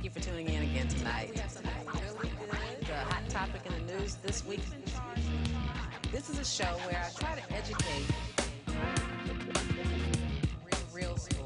Thank you for tuning in again tonight. We have something really good, the hot topic in the news this week. This is a show where I try to educate real stories.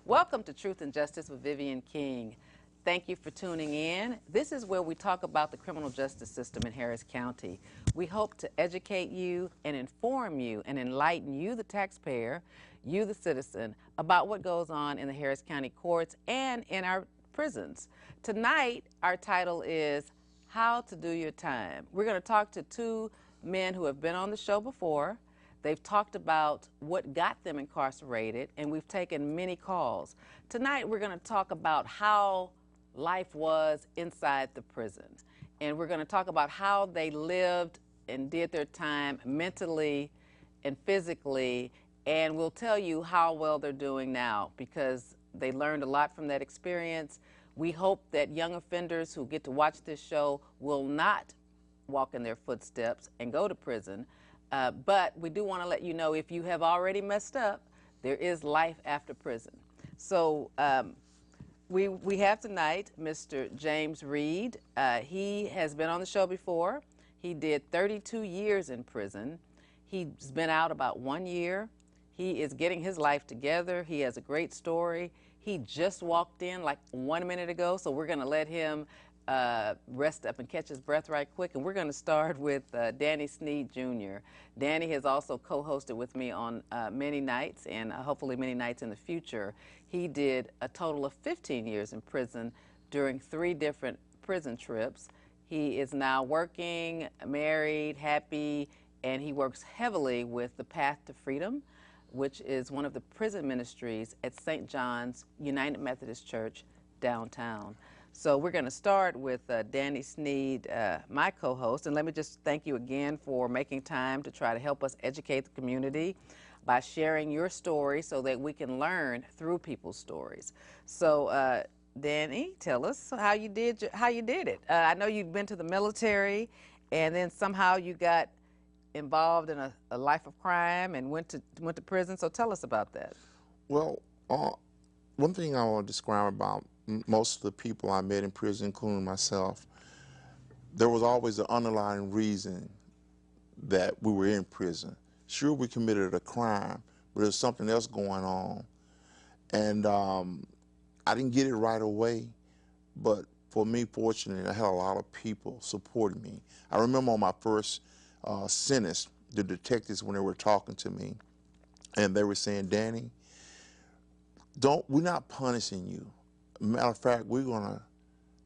Welcome to Truth and Justice with Vivian King. Thank you for tuning in. This is where we talk about the criminal justice system in Harris County. We hope to educate you and inform you and enlighten you, the taxpayer, you, the citizen, about what goes on in the Harris County courts and in our prisons. Tonight, our title is How to Do Your Time. We're going to talk to two men who have been on the show before. They've talked about what got them incarcerated, and we've taken many calls. Tonight, we're going to talk about how life was inside the prison. And we're going to talk about how they lived and did their time mentally and physically, and we'll tell you how well they're doing now because they learned a lot from that experience. We hope that young offenders who get to watch this show will not walk in their footsteps and go to prison. But we do want to let you know if you have already messed up, there is life after prison. So we have tonight Mr. James Reed. He has been on the show before. He did 32 years in prison. He's been out about 1 year. He is getting his life together. He has a great story. He just walked in like 1 minute ago, so we're going to let him rest up and catch his breath right quick. And we're going to start with Danny Sneed Jr. Danny has also co-hosted with me on many nights and hopefully many nights in the future. He did a total of 15 years in prison during 3 different prison trips. He is now working, married, happy, and he works heavily with the Path to Freedom, which is one of the prison ministries at St. John's United Methodist Church downtown. So we're going to start with Danny Sneed, my co-host, and let me just thank you again for making time to try to help us educate the community by sharing your story so that we can learn through people's stories. So Danny, tell us how you did it. I know you've been to the military, and then somehow you got involved in a life of crime and went to prison. So tell us about that. Well, one thing I want to describe about most of the people I met in prison, including myself, there was always an underlying reason that we were in prison. Sure, we committed a crime, but there's something else going on. And I didn't get it right away, but for me, fortunately, I had a lot of people supporting me. I remember on my first sentence, the detectives, when they were talking to me, and they were saying, Danny, we're not punishing you. Matter of fact, we're going to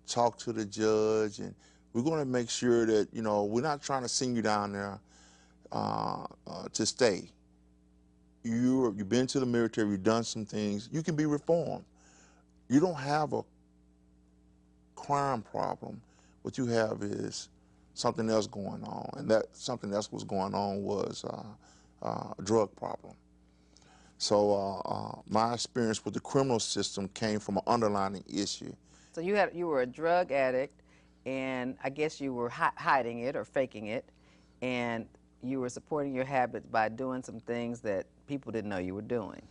talk to the judge, and we're going to make sure that, you know, we're not trying to send you down there to stay. You've been to the military, you've done some things, you can be reformed. You don't have a crime problem. What you have is something else going on, and that something else was going on was a drug problem. So my experience with the criminal system came from an underlying issue. So you were a drug addict, and I guess you were hiding it or faking it, and you were supporting your habits by doing some things that people didn't know you were doing,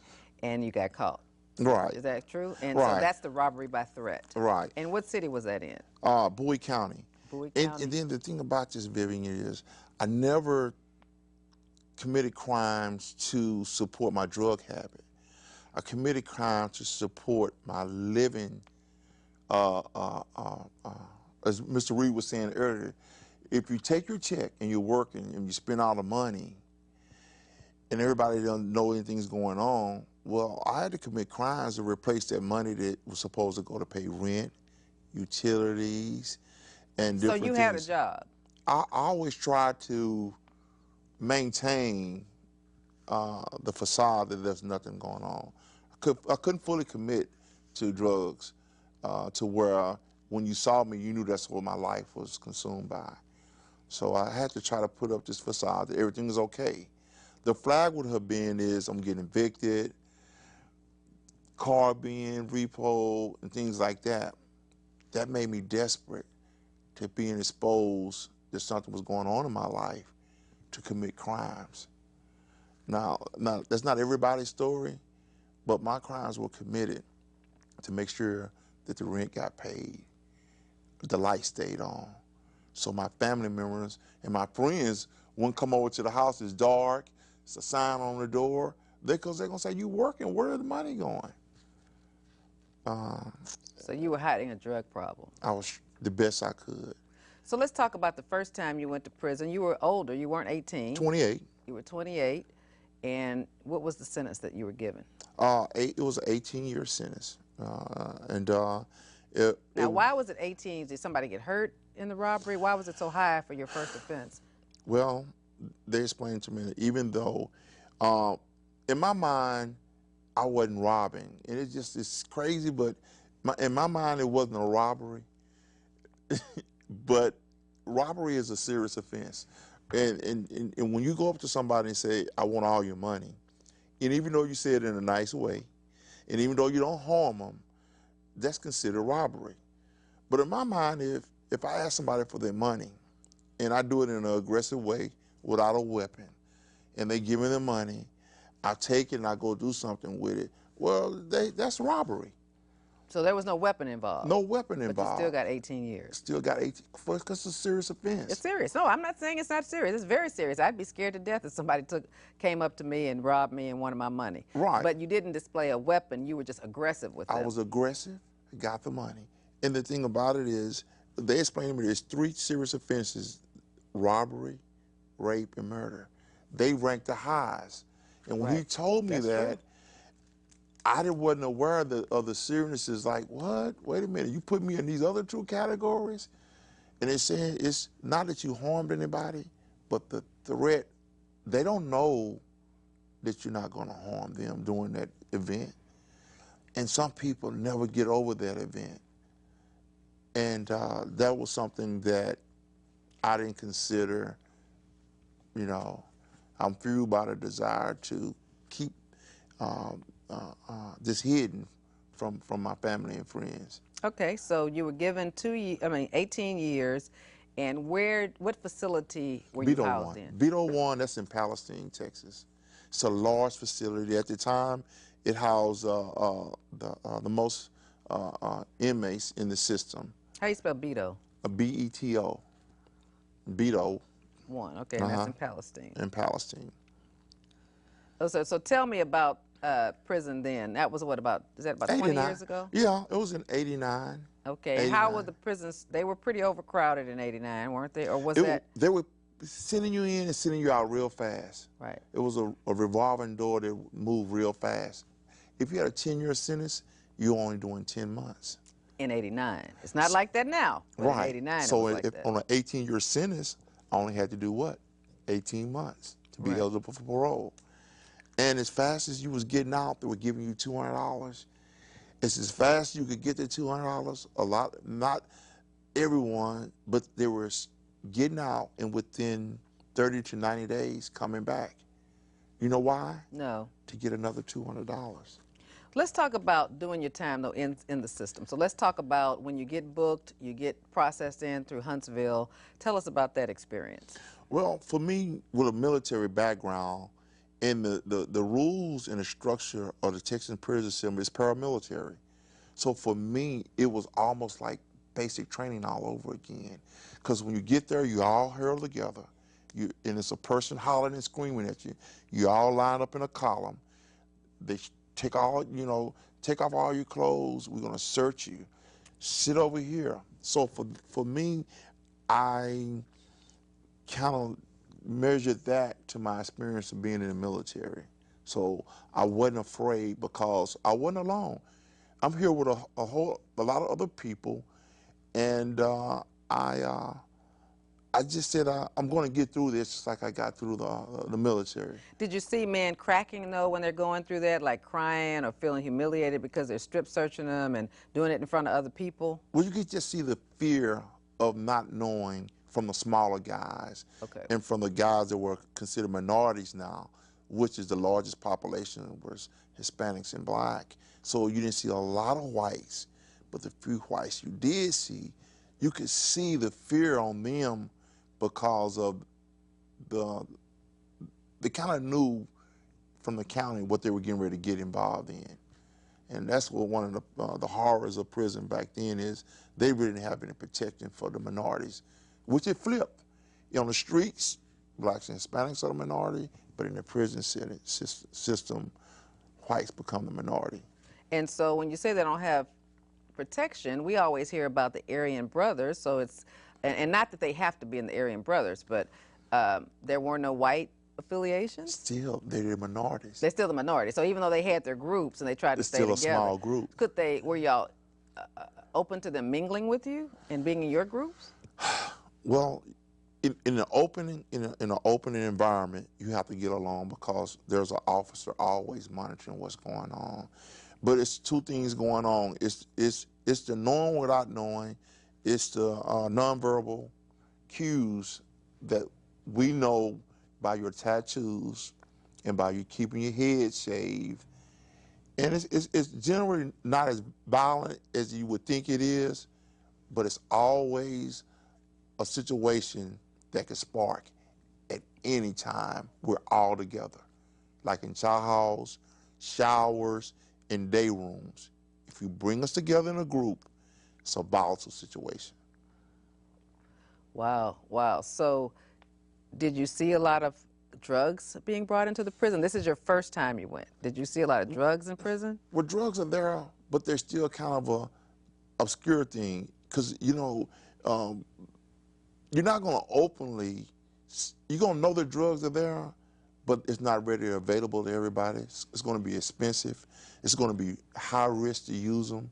and you got caught. Right. Is that true? And right. So that's the robbery by threat. Right. And what city was that in? Bowie County. Bowie County. And then the thing about this, Vivian, is I never committed crimes to support my drug habit. I committed crimes to support my living. As Mr. Reed was saying earlier, if you take your check and you're working and you spend all the money and everybody doesn't know anything's going on, well, I had to commit crimes to replace that money that was supposed to go to pay rent, utilities, and different things. So you had a job? I always tried to maintain the facade that there's nothing going on. I couldn't fully commit to drugs to where when you saw me, you knew that's what my life was consumed by. So I had to try to put up this facade that everything is okay. The flag would have been is I'm getting evicted, car being repoed, and things like that. That made me desperate to being exposed that something was going on in my life to commit crimes. Now, that's not everybody's story, but my crimes were committed to make sure that the rent got paid, the light stayed on. So my family members and my friends wouldn't come over to the house. It's dark. It's a sign on the door. Because they're going to say, you working, where is the money going? So you were hiding a drug problem. I was the best I could. So let's talk about the first time you went to prison. You were older. You weren't 18. 28. You were 28. And what was the sentence that you were given? It was an 18-year sentence. Now, why was it 18? Did somebody get hurt in the robbery? Why was it so high for your first offense? Well, they explained to me that even though, in my mind, I wasn't robbing. And it's crazy, but in my mind, it wasn't a robbery. But robbery is a serious offense. And when you go up to somebody and say, I want all your money, and even though you say it in a nice way, and even though you don't harm them, that's considered robbery. But in my mind, if I ask somebody for their money, and I do it in an aggressive way without a weapon, and they give me the money, I take it and I go do something with it, well, that's robbery. So there was no weapon involved? No weapon involved. But you still got 18 years? Still got 18, because it's a serious offense. It's serious. No, I'm not saying it's not serious. It's very serious. I'd be scared to death if somebody came up to me and robbed me and wanted my money. Right. But you didn't display a weapon. You were just aggressive with them. I was aggressive, got the money. And the thing about it is, they explained to me there's 3 serious offenses: robbery, rape, and murder. They ranked the highs. And when he told me that, I wasn't aware of the seriousness. Like, what? Wait a minute, you put me in these other 2 categories? And they said it's not that you harmed anybody, but the threat, they don't know that you're not going to harm them during that event. And some people never get over that event. And that was something that I didn't consider. You know, I'm fueled by the desire to keep this hidden from my family and friends. Okay, so you were given 18 years, and what facility were you housed in? Vito 1, that's in Palestine, Texas. It's a large facility. At the time, it housed the most inmates in the system. How you spell Beto? B-E-T-O. Beto. 1, okay, and that's in Palestine. In Palestine. Oh, so tell me about prison then. That was what, is that about 20 years ago? Yeah, it was in 89. Okay, 89. How were the prisons? They were pretty overcrowded in 89, weren't they? Or was They were sending you in and sending you out real fast. Right. It was a revolving door that moved real fast. If you had a 10-year sentence, you're only doing 10 months. In 89. It's not like that now. But right. In 89, so it was like that. On an 18-year sentence, I only had to do what? 18 months to be eligible for parole. And as fast as you was getting out, they were giving you $200. It's as fast as you could get the $200. A lot, not everyone, but they were getting out and within 30 to 90 days coming back. You know why? No. To get another $200. Let's talk about doing your time, though, in the system. So let's talk about when you get booked, you get processed in through Huntsville. Tell us about that experience. Well, for me, with a military background, and the rules and the structure of the Texas prison system is paramilitary. So for me, it was almost like basic training all over again. Because when you get there, you all huddle together. And it's a person hollering and screaming at you. You all line up in a column. They take off all your clothes. We're gonna search you. Sit over here. So for me, I kind of measured that to my experience of being in the military. So I wasn't afraid because I wasn't alone. I'm here with a lot of other people, and I I just said I'm going to get through this just like I got through the military. Did you see men cracking though when they're going through that, like crying or feeling humiliated because they're strip searching them and doing it in front of other people? Well, you could just see the fear of not knowing from the smaller guys, Okay. and from the guys that were considered minorities now, which is the largest population was Hispanics and black. So you didn't see a lot of whites, but the few whites you did see, you could see the fear on them because of they kind of knew from the county what they were getting ready to get involved in. And that's what one of the horrors of prison back then is. They really didn't have any protection for the minorities, which it flipped. On the streets, blacks and Hispanics are the minority, but in the prison system, whites become the minority. And so when you say they don't have protection, we always hear about the Aryan Brothers. So it's, and not that they have to be in the Aryan Brothers, but there were no white affiliations? Still, they're the minorities. They're still the minority. So even though they had their groups and they tried to stay together. It's still a small group. Were y'all open to them mingling with you and being in your groups? Well, in an opening environment, you have to get along because there's an officer always monitoring what's going on. But it's two things going on. It's the knowing without knowing. It's the nonverbal cues that we know by your tattoos and by you keeping your head shaved. And it's generally not as violent as you would think it is, but it's always a situation that could spark at any time. We're all together, like in chow halls, showers, and day rooms. If you bring us together in a group, it's a volatile situation. Wow, wow. So did you see a lot of drugs being brought into the prison? This is your first time you went. Did you see a lot of drugs in prison? Well, drugs are there, but they're still kind of a obscure thing because, you're not going to openly, you're going to know the drugs are there, but it's not readily available to everybody. It's going to be expensive. It's going to be high risk to use them.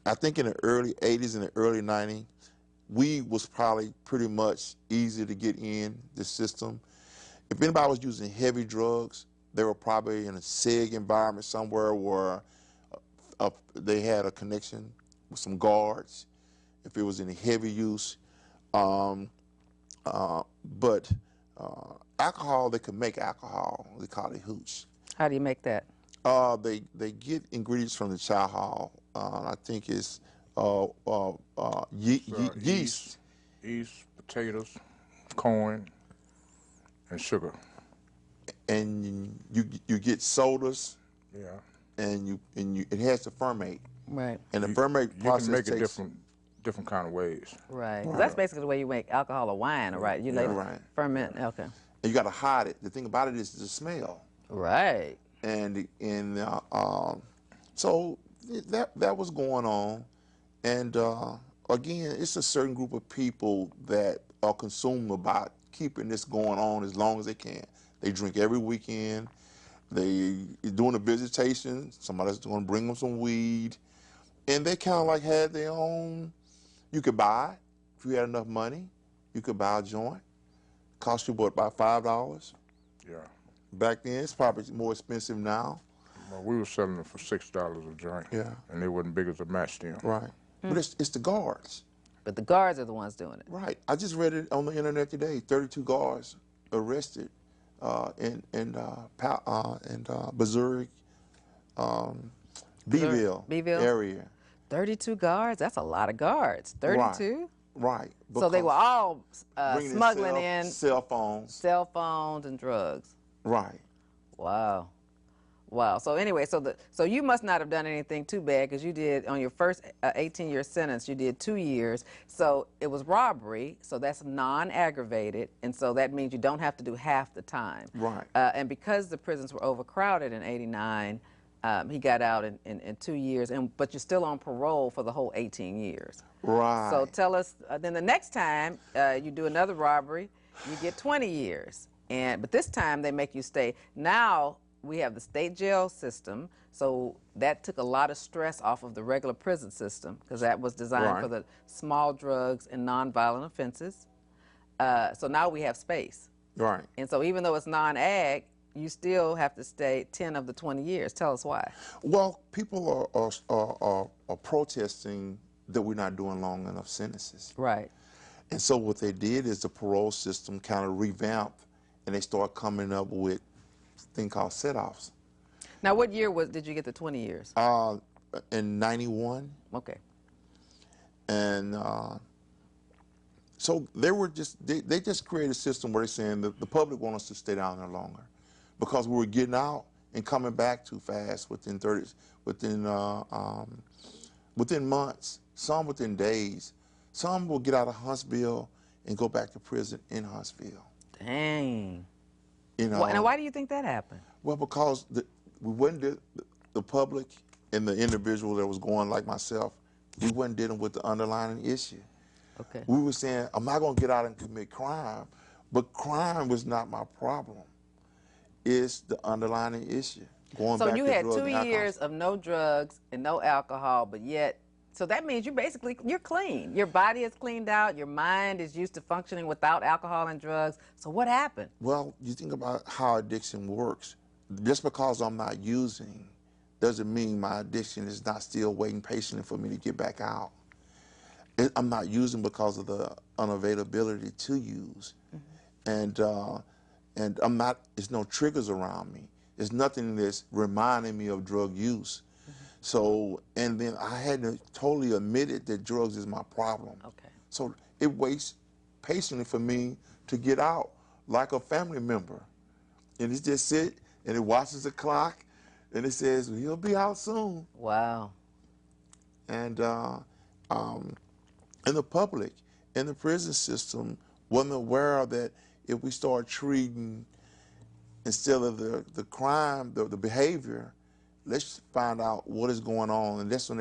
I think in the early 80s and the early 90s, weed was probably pretty much easy to get in the system. If anybody was using heavy drugs, they were probably in a SEG environment somewhere where they had a connection with some guards, if it was any heavy use. But alcohol, they could make alcohol. They call it hooch. How do you make that? They get ingredients from the chow hall. I think it's yeast. Yeast, potatoes, corn, and sugar. And you get sodas. Yeah. And it has to ferment. Right. And the ferment process you can make it takes different kind of ways. Right. Well, that's basically the way you make alcohol or wine, right? You ferment. Okay. And you got to hide it. The thing about it is the smell. Right. And so that was going on, and again, it's a certain group of people that are consumed about keeping this going on as long as they can. They drink every weekend. They doing a visitation. Somebody's going to bring them some weed, and they kind of like had their own. You could buy it if you had enough money. You could buy a joint. Cost you what, about $5? Yeah. Back then, it's probably more expensive now. Well, we were selling it for $6 a joint. Yeah. And they wasn't big as a match then. Right. But it's the guards. But the guards are the ones doing it. Right. I just read it on the internet today. 32 guards arrested in Missouri, Beeville area. 32 guards? That's a lot of guards. 32? Right. So they were all smuggling in cell phones and drugs. Right. Wow. Wow. So anyway, so you must not have done anything too bad because you did, on your first 18-year sentence, you did 2 years. So it was robbery, so that's non-aggravated, and so that means you don't have to do half the time. Right. And because the prisons were overcrowded in '89, he got out in 2 years, but you're still on parole for the whole 18 years. Right. So tell us, then the next time you do another robbery, you get 20 years. But this time they make you stay. Now we have the state jail system, so that took a lot of stress off of the regular prison system because that was designed for the small drugs and nonviolent offenses. So now we have space. Right. And so even though it's non-ag, you still have to stay 10 of the 20 years. Tell us why. Well, people are protesting that we're not doing long enough sentences. Right. And so what they did is the parole system kind of revamped, and they started coming up with a thing called set-offs. Now, what year did you get the 20 years? In 91. Okay. And so they just created a system where they're saying that the public want us to stay down there longer because we were getting out and coming back too fast within months, some within days. Some will get out of Huntsville and go back to prison in Huntsville. Dang. You know. Now, why do you think that happened? Well, because we wasn't the public and the individual that was going like myself, we wasn't dealing with the underlying issue. Okay. We were saying, I'm not going to get out and commit crime, but crime was not my problem. It's the underlying issue. So you had 2 years of no drugs and no alcohol, but yet, so that means you're clean. Your body is cleaned out. Your mind is used to functioning without alcohol and drugs. So what happened? Well, you think about how addiction works. Just because I'm not using doesn't mean my addiction is not still waiting patiently for me to get back out. I'm not using because of the unavailability to use. Mm-hmm. And I'm not, there's no triggers around me. There's nothing that's reminding me of drug use. Mm-hmm. So, and then I hadn't totally admitted that drugs is my problem. Okay. So it waits patiently for me to get out like a family member. And it just sit and it watches the clock and it says, well, he'll be out soon. Wow. And the public and the prison system wasn't aware that if we start treating, instead of the crime, the behavior, let's find out what is going on. And that's when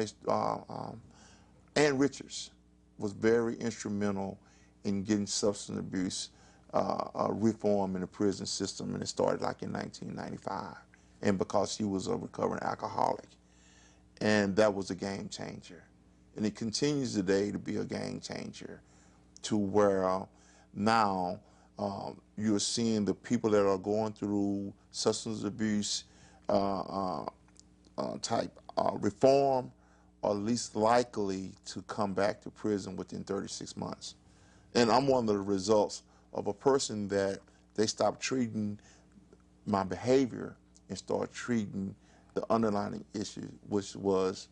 Ann Richards was very instrumental in getting substance abuse reform in the prison system, and it started like in 1995. And because she was a recovering alcoholic. And that was a game changer. And it continues today to be a game changer to where now you're seeing the people that are going through substance abuse type reform are least likely to come back to prison within 36 months. And I'm one of the results of a person that they stopped treating my behavior and start treating the underlying issue, which was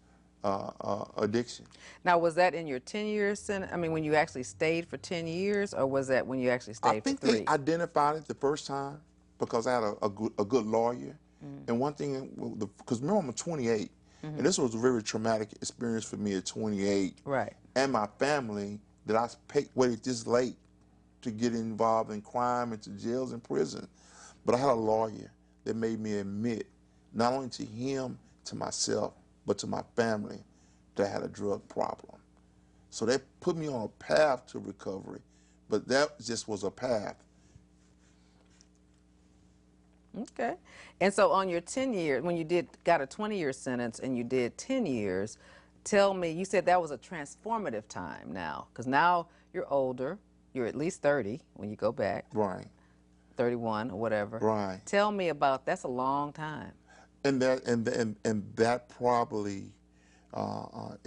addiction. Now, was that in your 10 years sentence? I mean, when you actually stayed for 10 years, or was that when you actually stayed for 3? I think they identified it the first time because I had a good lawyer. Mm-hmm. And one thing, because remember I'm 28, mm-hmm. and this was a very traumatic experience for me at 28. Right. And my family, that I waited this late to get involved in crime and to jails and prison. But I had a lawyer that made me admit, not only to him, to myself, but to my family, that I had a drug problem. So they put me on a path to recovery, but that just was a path. Okay. And so on your 10 years, when you got a 20-year sentence and you did 10 years, tell me, you said that was a transformative time now, because now you're older, you're at least 30 when you go back. Right. 31 or whatever. Right. Tell me that's a long time. And that probably, how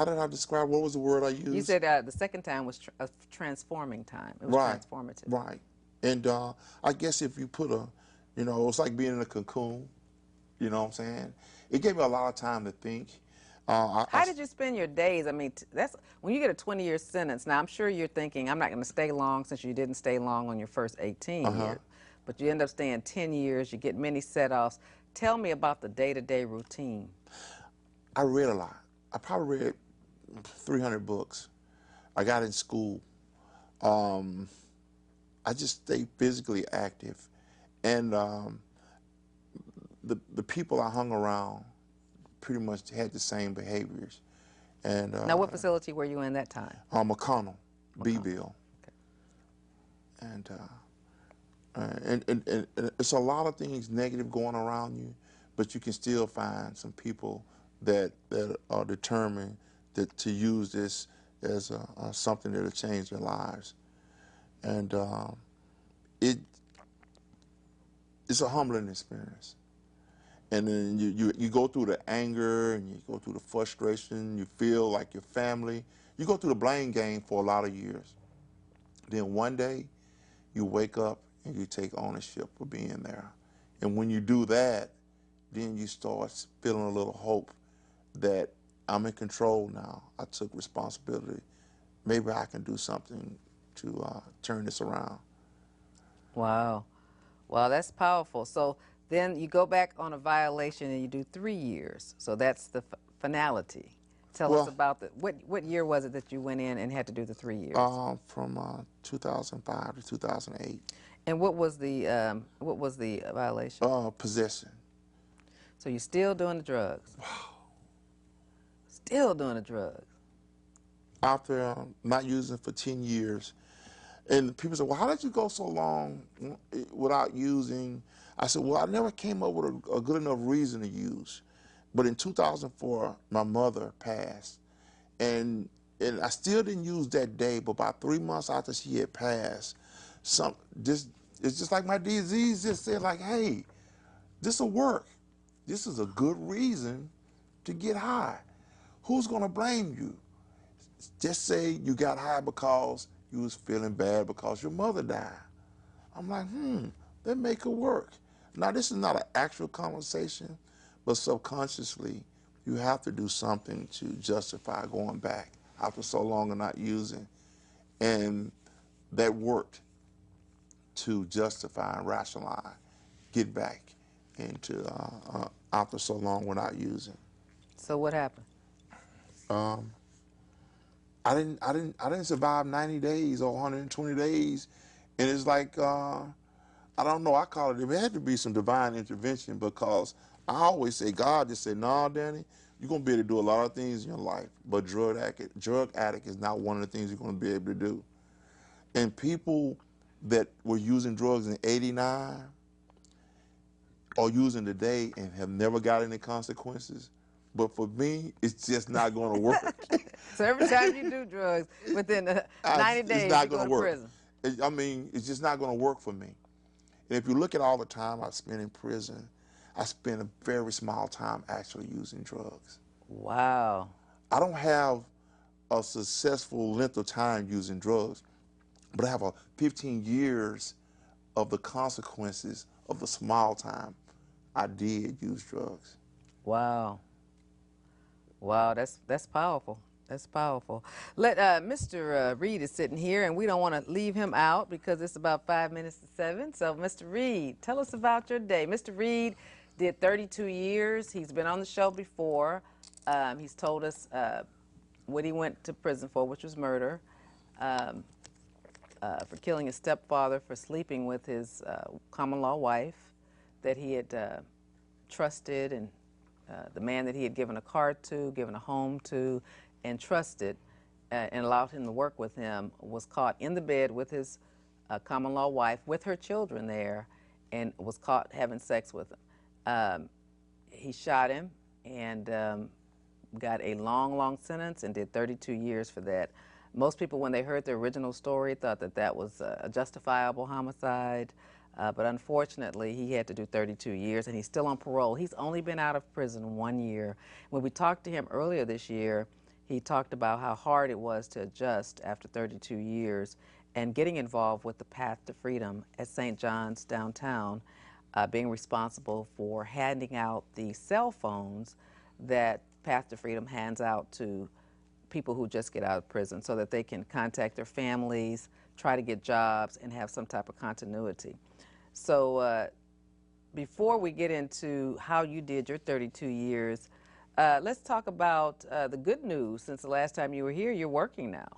did I describe, what was the word I used? You said the second time was a transforming time. It was transformative. Right. And I guess if you put it's like being in a cocoon, you know what I'm saying? It gave me a lot of time to think. How did you spend your days? I mean, that's when you get a 20-year sentence. Now, I'm sure you're thinking, I'm not going to stay long since you didn't stay long on your first 18 years. But you end up staying 10 years. You get many set-offs. Tell me about the day-to-day routine. I read a lot. I probably read 300 books. I got in school. I just stayed physically active. And the people I hung around pretty much had the same behaviors. And now, what facility were you in that time? McConnell, Beeville. Okay. And it's a lot of things negative going around you, but you can still find some people that are determined to use this as something that'll change their lives. and it it's a humbling experience. And then you go through the anger and you go through the frustration. You feel like your family. You go through the blame game for a lot of years. Then one day, you wake up and you take ownership of being there. And when you do that, then you start feeling a little hope that I'm in control now. I took responsibility. Maybe I can do something to turn this around. Wow. Wow, that's powerful. So then you go back on a violation and you do 3 years. So that's the finality. Tell us Well, about what year was it that you went in and had to do the 3 years? from 2005 to 2008. And what was the violation? Possession. So you're still doing the drugs. Still doing the drugs. After not using for 10 years, and people say, well, how did you go so long without using? I said, well, I never came up with a good enough reason to use. But in 2004, my mother passed, and I still didn't use that day, but about 3 months after she had passed, it's just like my disease just said, like, hey, this will work. This is a good reason to get high. Who's gonna blame you? Just say you got high because you was feeling bad because your mother died. I'm like, that make it work. Now, this is not an actual conversation, but subconsciously, you have to do something to justify going back after so long of not using. And that worked to justify and rationalize, get back into after so long without using. So what happened? I didn't survive 90 days or 120 days, and it's like I don't know. I call it. It had to be some divine intervention because I always say God just said, "No, Danny, you're gonna be able to do a lot of things in your life, but drug addict is not one of the things you're gonna be able to do." And people that were using drugs in '89 are using today and have never got any consequences. But for me, it's just not going to work. So every time you do drugs, within 90 It's days, not you go going to to work. prison. I mean, it's just not going to work for me. And if you look at all the time I spent in prison, I spent a very small time actually using drugs. Wow. I don't have a successful length of time using drugs, but I have 15 years of the consequences of the small time I did use drugs. Wow. Wow, that's powerful. That's powerful. Mr. Reed is sitting here, and we don't want to leave him out because it's about 5 minutes to 7. So, Mr. Reed, tell us about your day. Mr. Reed did 32 years. He's been on the show before. He's told us what he went to prison for, which was murder, for killing his stepfather, for sleeping with his common law wife that he had trusted, and the man that he had given a car to, given a home to, and trusted and allowed him to work with him, was caught in the bed with his common law wife, with her children there, and was caught having sex with him. He shot him and got a long, long sentence and did 32 years for that. Most people, when they heard the original story, thought that that was a justifiable homicide. But unfortunately, he had to do 32 years, and he's still on parole. He's only been out of prison 1 year. When we talked to him earlier this year, he talked about how hard it was to adjust after 32 years and getting involved with the Path to Freedom at St. John's downtown, being responsible for handing out the cell phones that Path to Freedom hands out to people who just get out of prison so that they can contact their families, try to get jobs, and have some type of continuity. So before we get into how you did your 32 years, let's talk about the good news. Since the last time you were here, you're working now.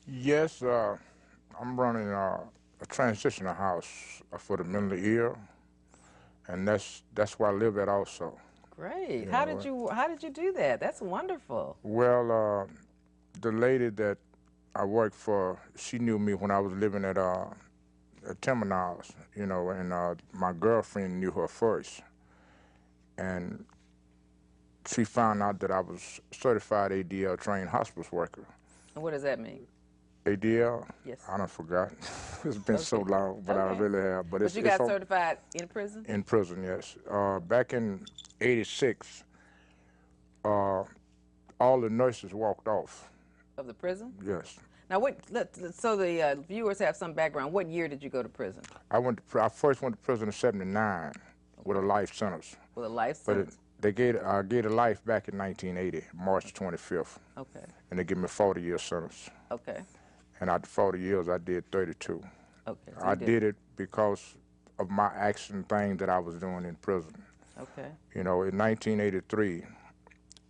Yes, I'm running a transitional house for the mentally ill, and that's where I live at also. Great. You How know, did you do that? That's wonderful. Well, the lady that I worked for, she knew me when I was living at Terminals, you know, and my girlfriend knew her first, and she found out that I was certified ADL trained hospice worker. And what does that mean? ADL? Yes. I don't forgot. It's been so long, but I Okay. really have. But But you it's got certified in prison? in prison, yes. Back in '86, all the nurses walked off. Of the prison? Yes. Now, so the viewers have some background. What year did you go to prison? I first went to prison in '79 with a life sentence. With a life But sentence? I gave a life back in 1980, March 25th. Okay. And they give me a 40-year sentence. Okay. And after 40 years, I did 32. Okay. So I you did it because of my action thing that I was doing in prison. Okay. You know, in 1983,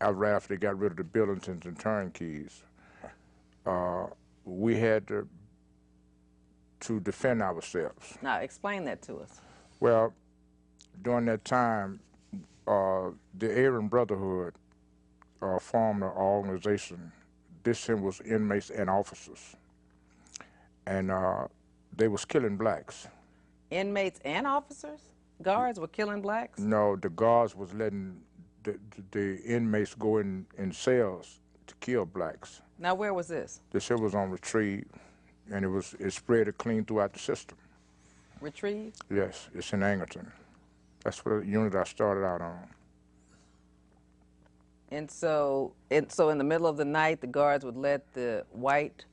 right after they got rid of the Billingtons and turnkeys, we had to defend ourselves. Now, explain that to us. Well, during that time, the Aryan Brotherhood formed an organization. This was inmates and officers. And they was killing blacks. Inmates and officers? Guards were killing blacks? No, the guards was letting the inmates go in cells to kill blacks. Now, where was this? The shit was on Retrieve, and it spread clean throughout the system. Retrieve? Yes, it's in Angleton. That's what the unit I started out on. And so in the middle of the night, the guards would let the white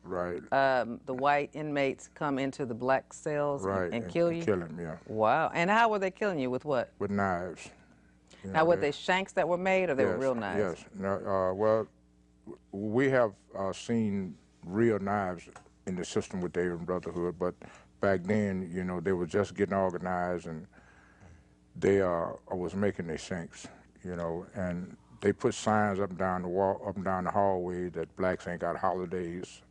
inmates come into the black cells and kill you? Kill them, yeah. Wow. And how were they killing you? With what? With knives. Now, were they shanks that were made, or they were real knives? Yes. No, well, we have seen real knives in the system with the Aryan Brotherhood, but back then, you know, they were just getting organized, and they was making their shanks, you know, and they put signs up and down the wall, up and down the hallway that blacks ain't got holidays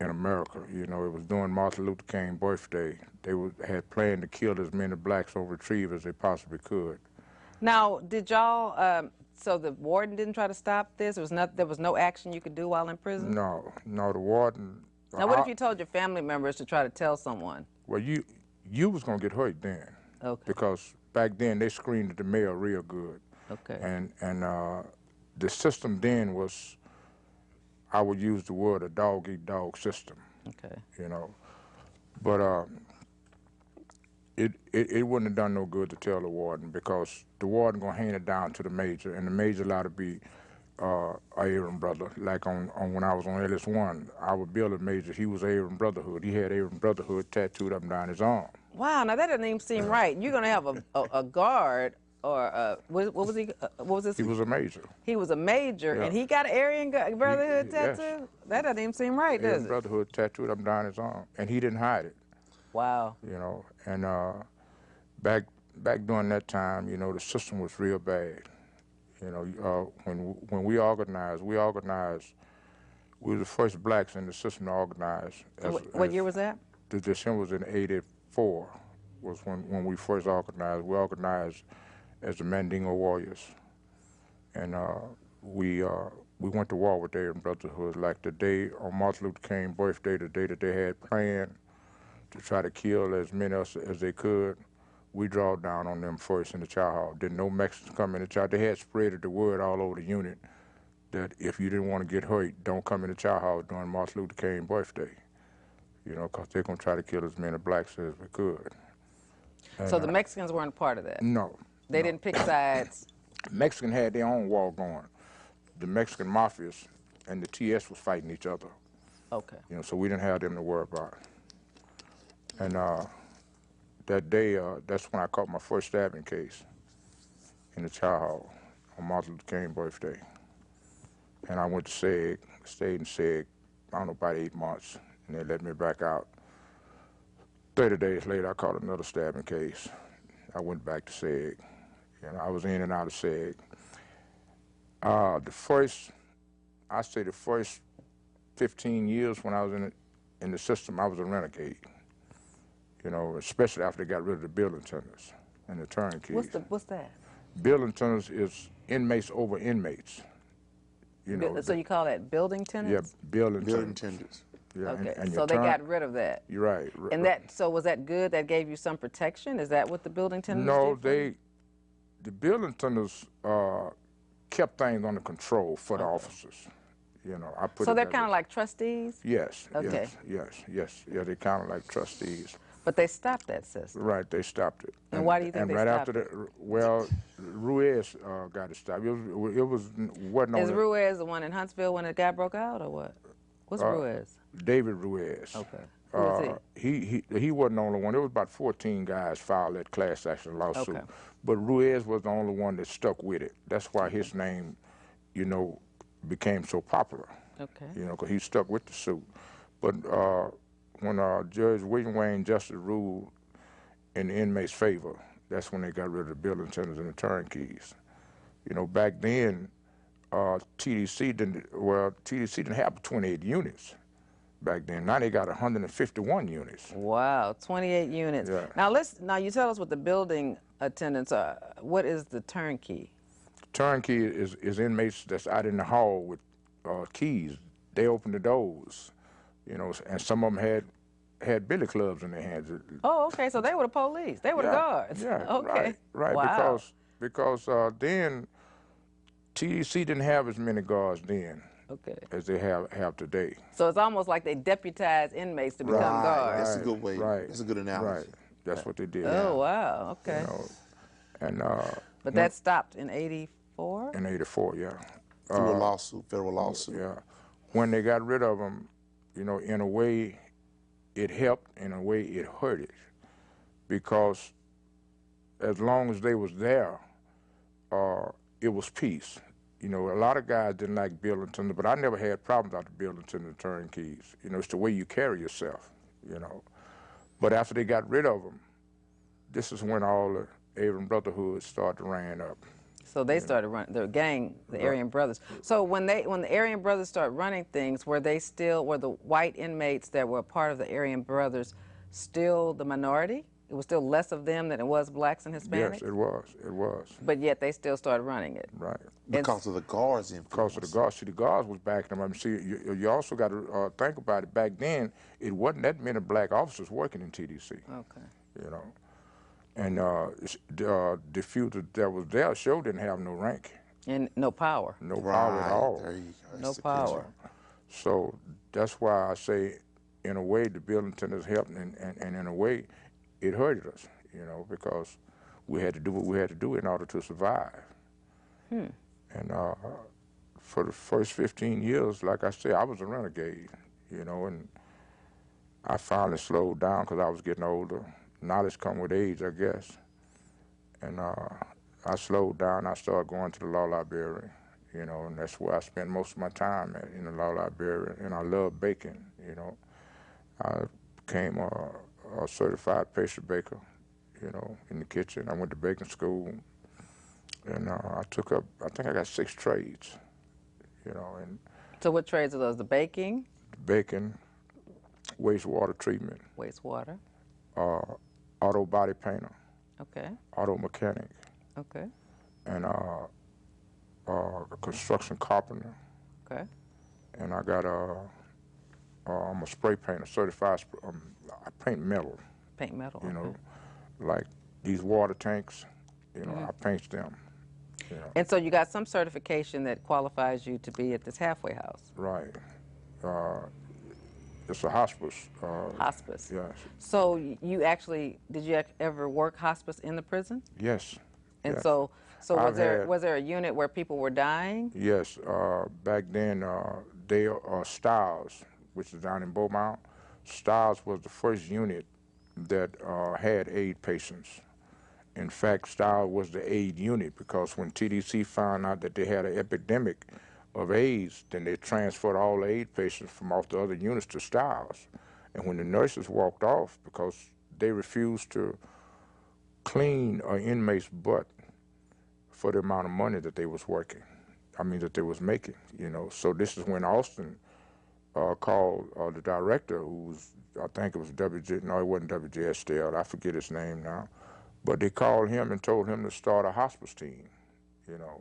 in America. You know, it was during Martin Luther King birthday. They had planned to kill as many blacks on Retrieve as they possibly could. Now, did y'all? So the warden didn't try to stop this? There was no action you could do while in prison? No, the warden. Now, what if you told your family members to try to tell someone? Well, you was gonna get hurt then. Okay. Because back then they screened at the mail real good. Okay. And the system then was, I would use the word a dog-eat-dog system. Okay. You know, but it wouldn't have done no good to tell the warden, because the warden gonna hand it down to the major, and the major allowed to be a Aryan brother. Like on when I was on LS1, our building major, he was Aryan Brotherhood. He had Aryan Brotherhood tattooed up and down his arm. Wow. Now that doesn't even seem right. You're gonna have a guard. Or what was he? What was this? He was a major. He was a major, Yeah. and he got an Aryan Brotherhood tattoo? Yes. That doesn't even seem right, does Aryan it? Brotherhood tattooed up and down his arm, and he didn't hide it. Wow. You know, and back during that time, you know, the system was real bad. You know, when we organized. We were the first blacks in the system to organize. What year was that? The December was in '84. Was when we first organized. We organized as the Mandingo Warriors, and we went to war with the Aryan Brotherhood. Like the day on Martin Luther King's birthday, the day that they had planned to try to kill as many as they could, we draw down on them first in the chow hall. Didn't no Mexicans come in the chow. They had spreaded the word all over the unit that if you didn't want to get hurt, don't come in the chow hall during Martin Luther King's birthday. You know, because they're gonna try to kill as many blacks as we could. And, So the Mexicans weren't part of that? No. They didn't pick sides? Mexican had their own war going. The Mexican mafias and the TS was fighting each other. Okay. You know, so we didn't have them to worry about. And that day, that's when I caught my first stabbing case in the chow hall on Martin Luther King's birthday. And I went to SEG, stayed in SEG, I don't know, about 8 months, and they let me back out. 30 days later, I caught another stabbing case. I went back to SEG. You know, I was in and out of SEG. The first 15 years when I was in the system, I was a renegade. You know, especially after they got rid of the building tenders and the turnkeys. What's that? Building tenders is inmates over inmates. You know. So you call that building tenants? Yeah, building tenders. Yeah, Okay, and so they got rid of that. You're right. And so was that good? That gave you some protection? Is that what the building tenants No, did for you? the building tenders kept things under control for the officers. You know, I put So it they're that kind way. of like trustees? Yes, Okay. yes. Yeah, they kind of like trustees. But they stopped that system. Right, they stopped it. And why do you think they right after stopped that, it? well, Ruiz got it stopped. Wasn't Is on Ruiz the one in Huntsville when the guy broke out, or what? What's Ruiz? David Ruiz. Okay. Who is He wasn't the only one. There was about 14 guys filed that class action lawsuit. Okay. But Ruiz was the only one that stuck with it. That's why his name, you know, became so popular. Okay. You know, because he stuck with the suit. But when Judge William Wayne Justice ruled in the inmates' favor, that's when they got rid of the building attendants and the turnkeys. You know, back then, TDC didn't have 28 units back then. Now they got 151 units. Wow, 28 units. Yeah. Now you tell us what the building attendants are. What is the turnkey? Turnkey is inmates that's out in the hall with keys. They open the doors, you know, and some of them had billy clubs in their hands. Oh, okay. So they were the police. They were the guards. Yeah, Okay. right. Wow. Because then TDC didn't have as many guards then Okay. as they have today. So it's almost like they deputize inmates to become Right. guards. That's a good way. Right. That's a good analogy. Right. That's what they did. Oh, wow. Okay. You know, and But that stopped in 84? in '84, yeah. Through a lawsuit, federal lawsuit. Yeah. When they got rid of them, you know, in a way, it helped. In a way, it hurt it, because as long as they was there, it was peace. You know, a lot of guys didn't like building attendants, but I never had problems out the building attendant turnkeys. You know, it's the way you carry yourself. You know, but after they got rid of them, this is when all the Aryan Brotherhood started to ran up. So they started running the gang, the Aryan Brothers. So when the Aryan Brothers started running things, were the white inmates that were part of the Aryan Brothers still the minority? It was still less of them than it was blacks and Hispanics? Yes, it was. It was. But yet they still started running it. Right. Because of the guards' influence. Because of the guards. See, the guards was backing them up. See, you also got to think about it. Back then, it wasn't that many black officers working in TDC. Okay. You know. And the few that was there sure didn't have no rank. And no power. No power at all. There you go. That's No the power. picture. So that's why I say, in a way, the building attendants helped, and in a way, it hurted us, you know, because we had to do what we had to do in order to survive. And for the first 15 years, like I said, I was a renegade, you know, and I finally slowed down because I was getting older. Knowledge come with age, I guess. And I slowed down. I started going to the law library, you know, and that's where I spent most of my time at, in the law library. And I love baking, you know. I became a certified pastry baker, you know, in the kitchen. I went to baking school, and I think I got 6 trades, you know, and So what trades are those? The baking? baking, wastewater treatment, Wastewater. auto body painter, Okay. auto mechanic, Okay. and a construction carpenter. Okay. And I got I'm a spray painter, certified. I paint metal, Paint metal. you know, okay. like these water tanks. You know, I paint them. You know, And so you got some certification that qualifies you to be at this halfway house. right. It's a hospice. Hospice. Yes. So did you ever work hospice in the prison? Yes. And yes. so I've was there a unit where people were dying? Yes. Back then, they Styles, which is down in Beaumont. Styles was the first unit that had AIDS patients. In fact, Styles was the AIDS unit, because when TDC found out that they had an epidemic of AIDS, then they transferred all the AIDS patients from off the other units to Styles. And when the nurses walked off, because they refused to clean an inmate's butt for the amount of money that they was that they was making, you know. So this is when Austin called the director, who was, I think it was no, it wasn't W.J. Estelle, I forget his name now, but they called him and told him to start a hospice team, you know.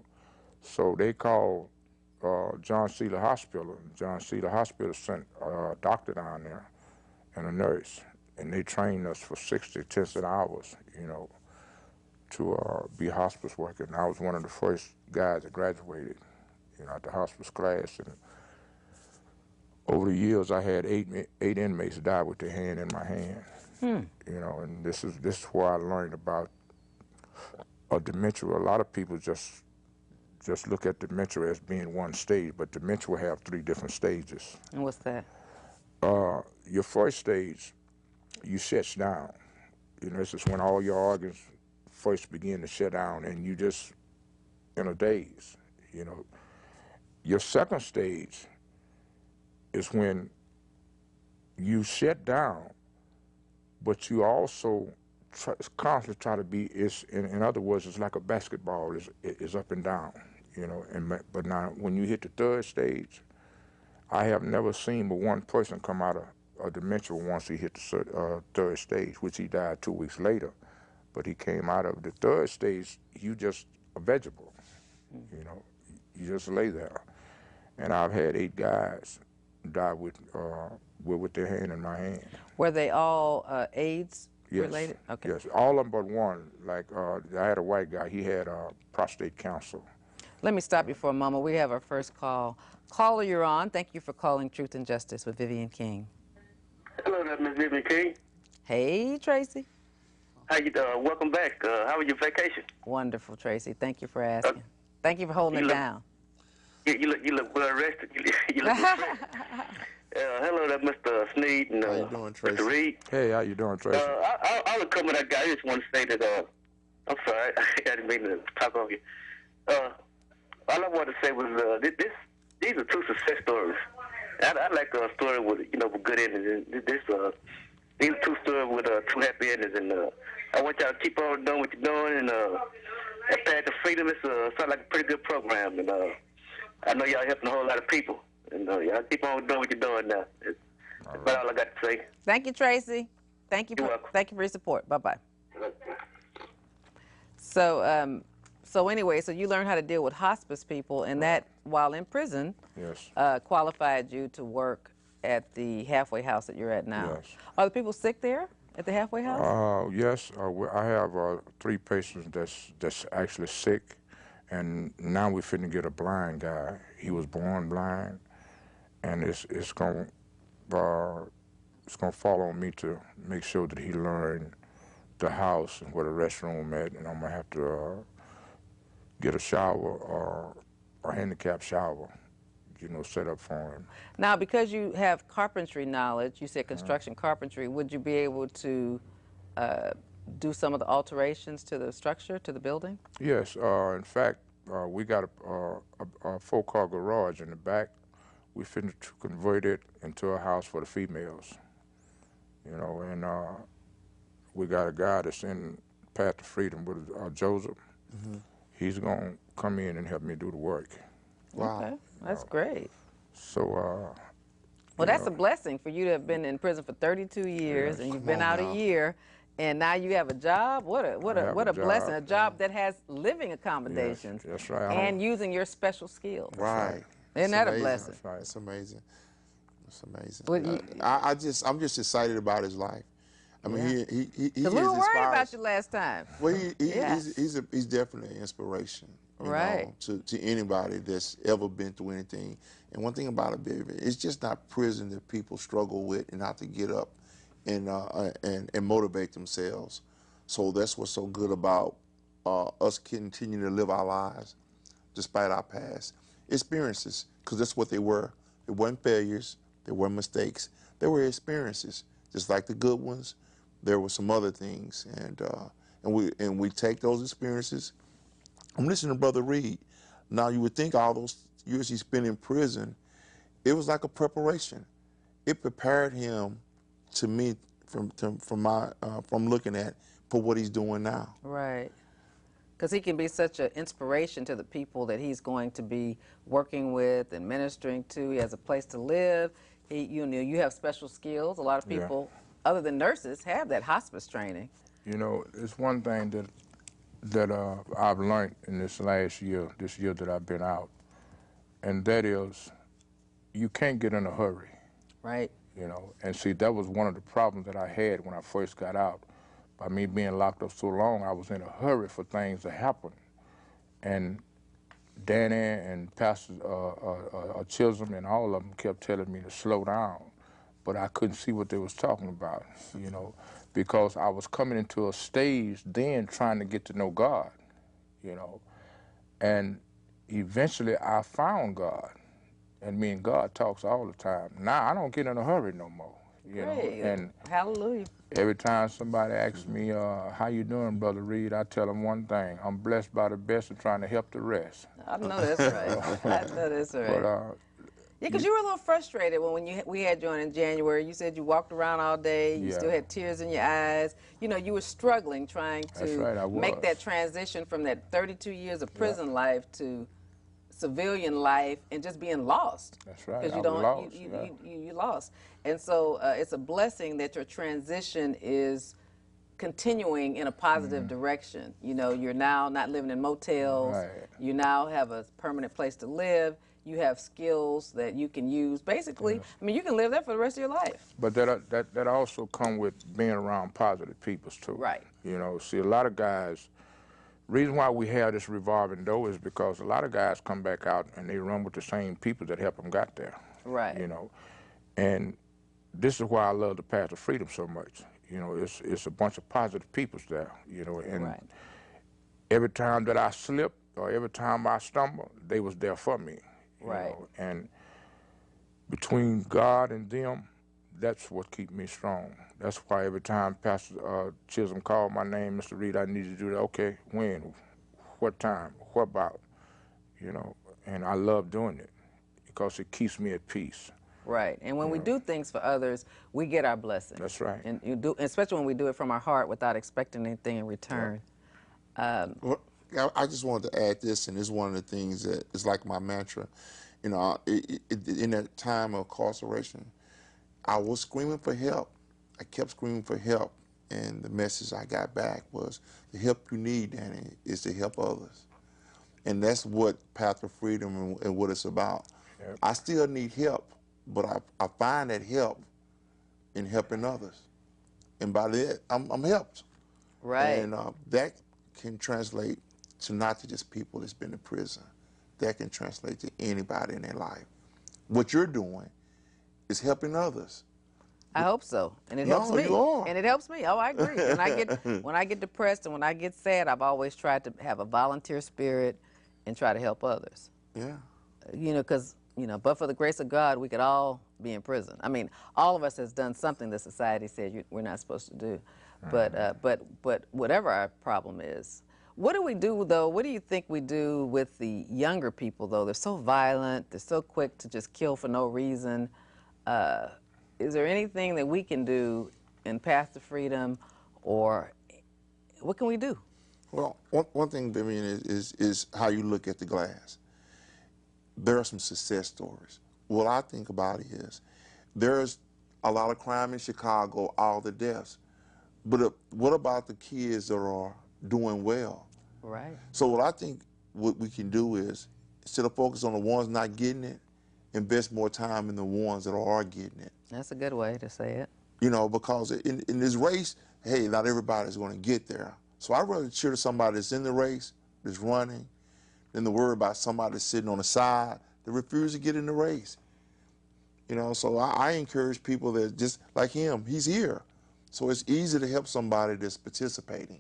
So they called John Sealer Hospital. John Sealer Hospital sent a doctor down there and a nurse, and they trained us for 60 intensive hours, you know, to be hospice worker. And I was one of the first guys that graduated, you know, at the hospice class. And over the years, I had eight inmates die with their hand in my hand. You know, and this is where I learned about dementia. A lot of people just look at dementia as being one stage, but dementia will have 3 different stages. And what's that? Your first stage, you shuts down. You know, this is when all your organs first begin to shut down, and you just in a daze. You know, your second stage is when you shut down, but you also constantly try to be. In other words, it's like a basketball is up and down. You know, but now when you hit the third stage, I have never seen but one person come out of dementia once he hit the third stage, which he died 2 weeks later. But he came out of the third stage, you just a vegetable. You know, you just lay there. And I've had 8 guys die with their hand in my hand. Were they all AIDS related? Okay. Yes, all of them but one. Like I had a white guy, he had prostate cancer. Let me stop you for a moment. We have our first call. Caller, you're on. Thank you for calling Truth and Justice with Vivian King. Hello, that's Miss Vivian King. Hey, Tracy. How you doing? Welcome back. How was your vacation? Wonderful, Tracy. Thank you for asking. Thank you for holding it down. You look well rested. You look refreshed. Hello, that's Mr. Sneed and How you doing, Tracy? Mr. Reed. Hey, how you doing, Tracy? I'll come with that guy. I just want to say that, I'm sorry, I didn't mean to talk over you. All I wanted to say was these are 2 success stories. I like a story with, with good endings. These are 2 stories with 2 happy endings, and I want y'all to keep on doing what you're doing, and Path to Freedom, it sounds like a pretty good program, and I know y'all helping a whole lot of people, and y'all keep on doing what you're doing now. That's about all I got to say. Thank you, Tracy. Thank you. You're welcome. Thank you for your support. Bye-bye. So anyway, so you learned how to deal with hospice people, and that, while in prison, Yes. qualified you to work at the halfway house that you're at now. Yes. Are the people sick there at the halfway house? Yes, I have 3 patients that's actually sick, and now we're finna get a blind guy. He was born blind, and it's gonna fall on me to make sure that he learn the house and where the restroom at, and I'm gonna have to get a shower or a handicap shower, set up for him. Now, because you have carpentry knowledge, you said construction carpentry, would you be able to do some of the alterations to the structure, to the building? Yes, in fact, we got a 4-car garage in the back. We finna to convert it into a house for the females, and we got a guy that's in Path to Freedom with Joseph. He's gonna come in and help me do the work. Wow. Okay, that's great. So, well, that's a blessing for you to have been in prison for 32 years, and you've been out a year, and now you have a job. What a blessing! A job that has living accommodations. Yes, that's right. And using your special skills. Right. Isn't that a amazing. blessing? That's right. It's amazing. It's amazing. Well, I'm just excited about his life. I mean, he Because we were worried inspires. about you last time. Well, Yeah. he's definitely an inspiration, Right. to anybody that's ever been through anything. And one thing about it, baby, it's just not prison that people struggle with and have to get up and motivate themselves. So that's what's so good about us continuing to live our lives despite our past experiences, because that's what they were. They weren't failures. They weren't mistakes. They were experiences, just like the good ones. There were some other things, and we take those experiences. I'm listening to Brother Reed. Now, you would think all those years he spent in prison, it was like a preparation. It prepared him to me from looking at for what he's doing now. Right. Because he can be such an inspiration to the people that he's going to be working with and ministering to. He has a place to live. You have special skills. A lot of people, other than nurses, have that hospice training. It's one thing that I've learned in this year that I've been out, and that is you can't get in a hurry. Right. And see, that was one of the problems that I had when I first got out. By me being locked up so long, I was in a hurry for things to happen. And Danny and Pastor Chisholm and all of them kept telling me to slow down, but I couldn't see what they was talking about, you know, because I was coming into a stage then trying to get to know God, you know, and eventually I found God, and me and God talks all the time. Now I don't get in a hurry no more, you know, and hallelujah. every time somebody asks me, how you doing, Brother Reed, I tell them one thing: I'm blessed by the best and trying to help the rest. I know that's right. I know that's right. But Yeah, because you were a little frustrated when we had you on in January. You said you walked around all day. You still Yeah. had tears in your eyes. You know, you were struggling trying That's to right, I make that was. transition from that 32 years of prison life to civilian life and just being lost. That's right, Because I you was don't, lost, yeah. you lost. And so it's a blessing that your transition is continuing in a positive direction. You know, you're now not living in motels. Right. You now have a permanent place to live. You have skills that you can use. Basically, Yes. I mean, you can live there for the rest of your life. But that also come with being around positive people too. Right. You know, see a lot of guys, reason why we have this revolving door is because a lot of guys come back out and they run with the same people that help them got there. Right. You know, and this is why I love the Path of Freedom so much. You know, it's a bunch of positive people there, you know, and Right. every time that I slip or every time I stumble, they was there for me. You Right. know? And between God and them, that's what keep me strong. That's why every time Pastor Chisholm called my name, Mr. Reed, I need you to do that. Okay, when? What time? What about? You know, and I love doing it because it keeps me at peace. Right. And when we do things for others, we get our blessing. That's right. And you do, especially when we do it from our heart without expecting anything in return. Well, I just wanted to add this, and it's one of the things that is like my mantra. You know, in that time of incarceration, I was screaming for help. I kept screaming for help, and the message I got back was, the help you need, Danny, is to help others. And that's what Path of Freedom and what it's about. Yep. I still need help, but I find that help in helping others. And by that, I'm helped. Right. And that can translate to not to just people that's been in prison. That can translate to anybody in their life. What you're doing is helping others. I hope so, and it No, helps me. you are. And it helps me. Oh, I agree. When I get depressed and when I get sad, I've always tried to have a volunteer spirit and try to help others. Yeah. You know, because but for the grace of God, we could all be in prison. I mean, all of us has done something that society said we're not supposed to do. But whatever our problem is, what do we do though? What do you think we do with the younger people though? They're so violent. They're so quick to just kill for no reason. Is there anything that we can do in Path to Freedom, or what can we do? Well, one thing, Vivian, is how you look at the glass. There are some success stories. What I think about is there's a lot of crime in Chicago, all the deaths. But what about the kids that are doing well? Right. So what I think what we can do is, instead of focus on the ones not getting it, invest more time in the ones that are getting it. That's a good way to say it. You know, because in this race, hey, not everybody's going to get there. So I'd rather cheer somebody that's in the race, that's running, than to worry about somebody that's sitting on the side that refuses to get in the race. You know, so I encourage people that just like him, he's here. So it's easy to help somebody that's participating.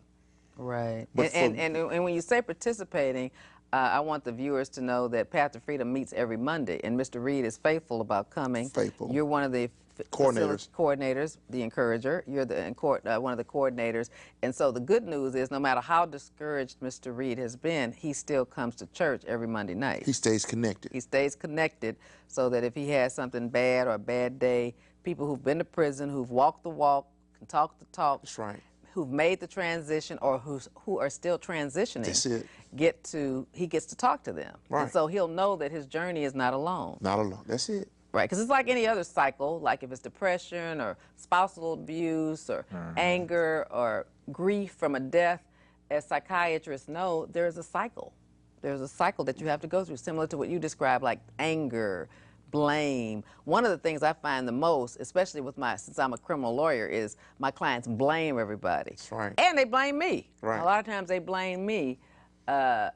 Right. But And when you say participating, I want the viewers to know that Path to Freedom meets every Monday, and Mr. Reed is faithful about coming. Faithful. You're one of the coordinators, the encourager. You're the one of the coordinators. And so the good news is, no matter how discouraged Mr. Reed has been, he still comes to church every Monday night. He stays connected. He stays connected, so that if he has something bad or a bad day, people who've been to prison, who've walked the walk, can talk the talk. That's right. Who've made the transition or who are still transitioning. That's it. He gets to talk to them. Right. And so he'll know that his journey is not alone. Not alone. That's it. Right, because it's like any other cycle, like if it's depression or spousal abuse or anger or grief from a death, as psychiatrists know, there's a cycle. There's a cycle that you have to go through, similar to what you described, like anger, blame. One of the things I find the most, especially with since I'm a criminal lawyer, is my clients blame everybody. That's right. And they blame me. Right. A lot of times they blame me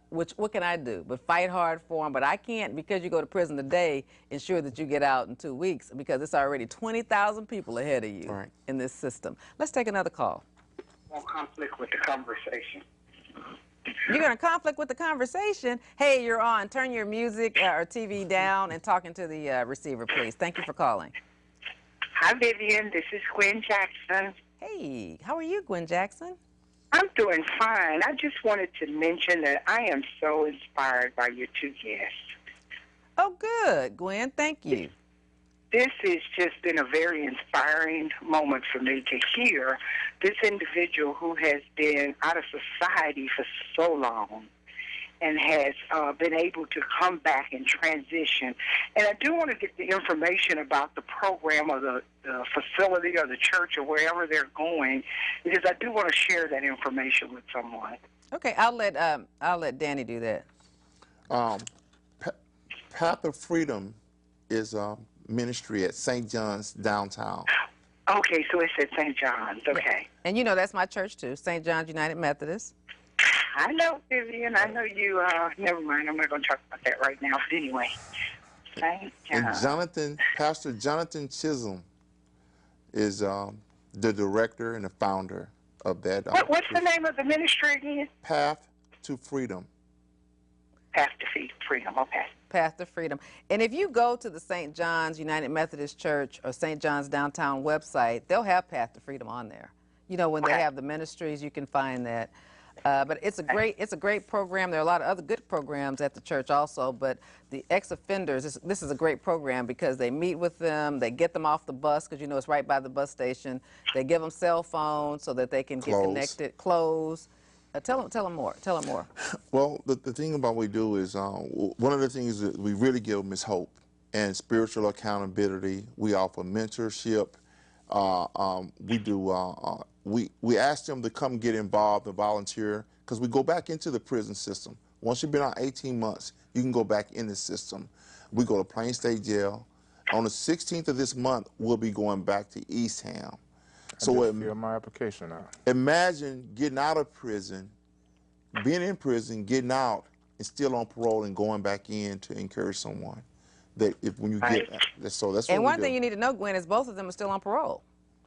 which what can I do but fight hard for them? But I can't, because you go to prison today, ensure that you get out in 2 weeks, because it's already 20,000 people ahead of you in this system. Let's take another call. Won't conflict with the conversation. You're going to conflict with the conversation? Hey, you're on. Turn your music or TV down and talk into the receiver, please. Thank you for calling. Hi, Vivian. This is Gwen Jackson. Hey, how are you, Gwen Jackson? I'm doing fine. I just wanted to mention that I am so inspired by your two guests. Oh, good, Gwen. Thank you. This has just been a very inspiring moment for me to hear this individual who has been out of society for so long and has been able to come back and transition. And I do want to get the information about the program or the facility or the church or wherever they're going, because I do want to share that information with someone. Okay, I'll let Danny do that. Path of Freedom is ministry at St. John's downtown. Okay, so it's at St. John's. Okay. And you know that's my church too, St. John's United Methodist. I know, Vivian. I know you. Never mind. I'm not going to talk about that right now. But anyway, St. John's. And Pastor Jonathan Chisholm is the director and the founder of that. What's the name of the ministry again? Path to Freedom. Path to Freedom. Okay. Path to Freedom. And if you go to the St. John's United Methodist Church or St. John's Downtown website, they'll have Path to Freedom on there. You know, when they have the ministries, you can find that. But it's a great program. There are a lot of other good programs at the church also, but the ex-offenders, this is a great program because they meet with them, they get them off the bus, because you know it's right by the bus station. They give them cell phones so that they can get connected, clothes. Tell them more. Well, the thing about what we do is one of the things that we really give them is hope and spiritual accountability. We offer mentorship. We ask them to come get involved and volunteer, because we go back into the prison system. Once you've been out 18 months, you can go back in the system. We go to Plain State Jail. On the 16th of this month, we'll be going back to Eastham. So I just filled my application out. Imagine getting out of prison, being in prison, getting out, and still on parole and going back in to encourage someone. That if when you get so that's what And we one do. thing you need to know, Gwen, is both of them are still on parole.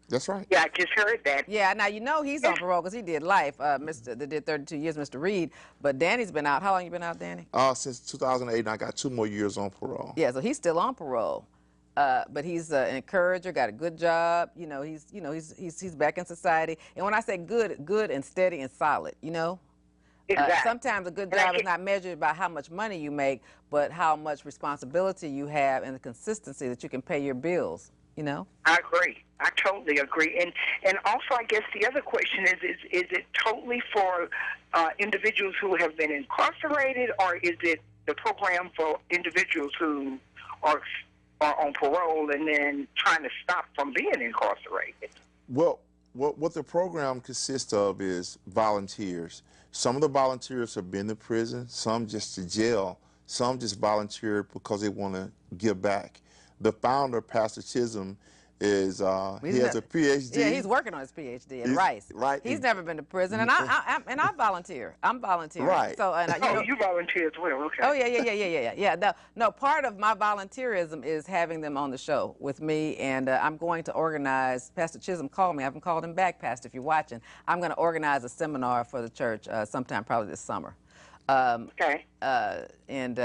That's right. Yeah, I just heard that. Yeah, now you know he's on parole because he did life. They did 32 years, Mr. Reed. But Danny's been out. How long you been out, Danny? Since 2008, and I got 2 more years on parole. Yeah, so he's still on parole. But he's an encourager, got a good job. You know, he's back in society. And when I say good and steady and solid, you know. Exactly. Sometimes a good job is not measured by how much money you make, but how much responsibility you have and the consistency that you can pay your bills, you know? I agree. I totally agree. And also, I guess the other question is it totally for individuals who have been incarcerated, or is it the program for individuals who are on parole and then trying to stop from being incarcerated? Well, what the program consists of is volunteers. Some of the volunteers have been to prison, some just to jail, some just volunteer because they want to give back. The founder, Pastor Chisholm, is he has a PhD. Yeah, he's working on his PhD at Rice. Right. He's never been to prison, and I volunteer. I'm volunteering. Right. So, you volunteer as well. Okay. Oh yeah. No, part of my volunteerism is having them on the show with me, and I'm going to organize. Pastor Chisholm called me. I haven't called him back, Pastor, if you're watching. I'm going to organize a seminar for the church sometime probably this summer. Okay. And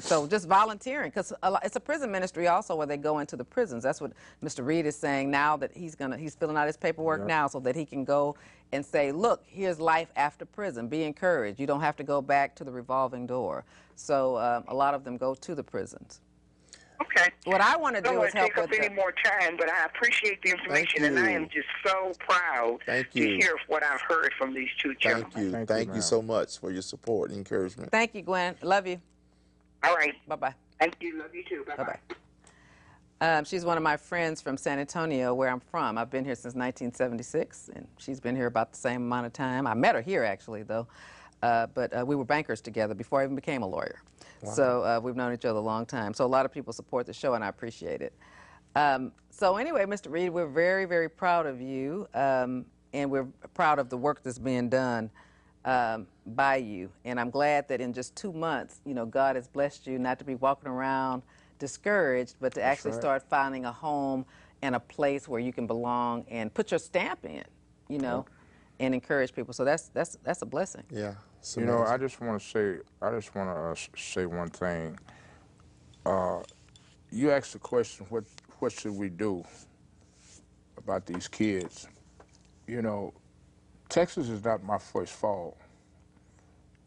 so just volunteering, because it's a prison ministry also where they go into the prisons. That's what Mr. Reed is saying now, that he's filling out his paperwork now so that he can go and say, look, here's life after prison. Be encouraged. You don't have to go back to the revolving door. So a lot of them go to the prisons. Okay. What I want to do is help with I don't want to take up any more time, but I appreciate the information, and I am just so proud to hear what I've heard from these two gentlemen. Thank you so much for your support and encouragement. Thank you, Gwen. Love you. All right. Bye-bye. Thank you. Love you too. Bye-bye. She's one of my friends from San Antonio, where I'm from. I've been here since 1976, and she's been here about the same amount of time. I met her here, actually, though. But we were bankers together before I even became a lawyer. Wow. So we've known each other a long time. So a lot of people support the show, and I appreciate it. So anyway, Mr. Reed, we're very, very proud of you, and we're proud of the work that's being done. by you. And I'm glad that in just 2 months, you know, God has blessed you not to be walking around discouraged, but to actually start finding a home and a place where you can belong and put your stamp in, you know, and encourage people. So that's a blessing. Yeah. You know, I just want to say one thing. You asked the question, what should we do about these kids? You know, Texas is not my first fall.